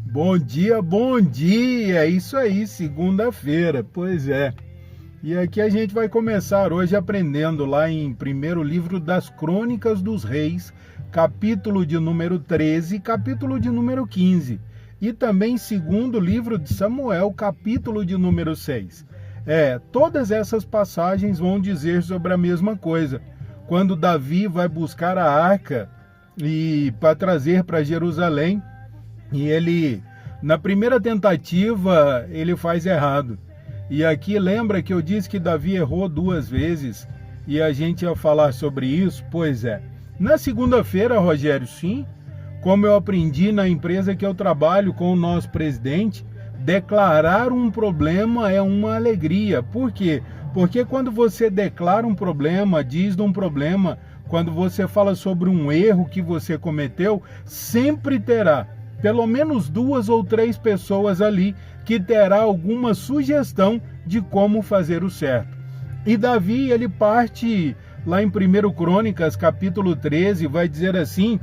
Bom dia, é isso aí, segunda-feira, pois é. E aqui a gente vai começar hoje aprendendo lá em primeiro livro das Crônicas dos Reis, capítulo de número 13, capítulo de número 15. E também segundo livro de Samuel, capítulo de número 6. Todas essas passagens vão dizer sobre a mesma coisa. Quando Davi vai buscar a arca e para trazer para Jerusalém, e ele, na primeira tentativa, ele faz errado. E aqui lembra que eu disse que Davi errou 2 vezes, e a gente ia falar sobre isso? Pois é. Na segunda-feira, Rogério, sim, como eu aprendi na empresa que eu trabalho com o nosso presidente, declarar um problema é uma alegria. Por quê? Porque quando você declara um problema, diz de um problema, quando você fala sobre um erro que você cometeu, sempre terá pelo menos 2 ou 3 pessoas ali que terá alguma sugestão de como fazer o certo. E Davi, ele parte lá em 1 Crônicas, capítulo 13, vai dizer assim,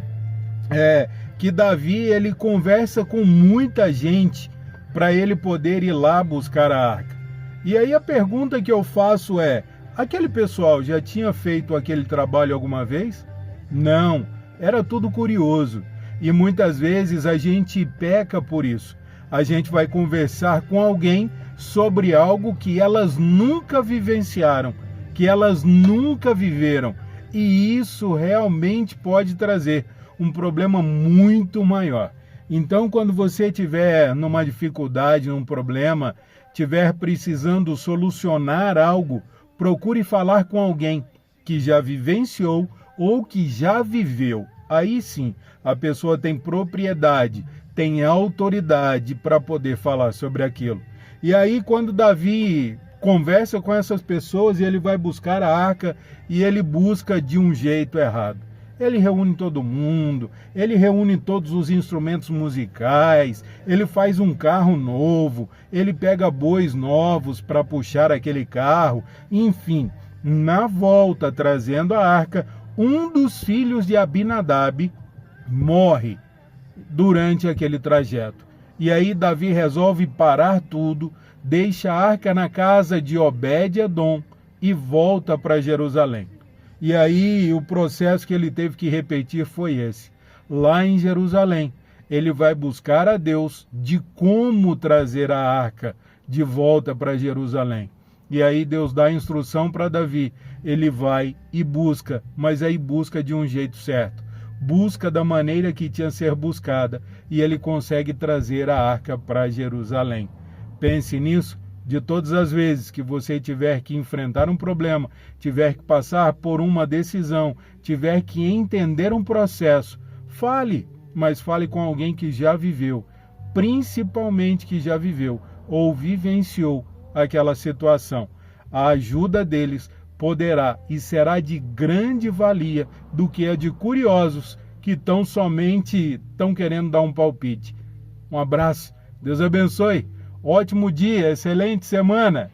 que Davi, ele conversa com muita gente para ele poder ir lá buscar a arca. E aí a pergunta que eu faço é, aquele pessoal já tinha feito aquele trabalho alguma vez? Não, era tudo curioso. E muitas vezes a gente peca por isso. A gente vai conversar com alguém sobre algo que elas nunca vivenciaram, que elas nunca viveram. E isso realmente pode trazer um problema muito maior. Então, quando você estiver numa dificuldade, num problema, estiver precisando solucionar algo, procure falar com alguém que já vivenciou ou que já viveu. Aí sim, a pessoa tem propriedade, tem autoridade para poder falar sobre aquilo. E aí, quando Davi conversa com essas pessoas, ele vai buscar a arca e ele busca de um jeito errado. Ele reúne todo mundo, ele reúne todos os instrumentos musicais, ele faz um carro novo, ele pega bois novos para puxar aquele carro, enfim, na volta trazendo a arca, um dos filhos de Abinadab morre durante aquele trajeto. E aí Davi resolve parar tudo, deixa a arca na casa de Obed-edom e volta para Jerusalém. E aí o processo que ele teve que repetir foi esse. Lá em Jerusalém, ele vai buscar a Deus de como trazer a arca de volta para Jerusalém. E aí Deus dá a instrução para Davi, ele vai e busca, mas aí busca de um jeito certo. Busca da maneira que tinha que ser buscada e ele consegue trazer a arca para Jerusalém. Pense nisso, de todas as vezes que você tiver que enfrentar um problema, tiver que passar por uma decisão, tiver que entender um processo, fale, mas fale com alguém que já viveu, principalmente que já viveu ou vivenciou aquela situação. A ajuda deles poderá e será de grande valia do que a de curiosos que estão querendo dar um palpite. Um abraço, Deus abençoe, ótimo dia, excelente semana.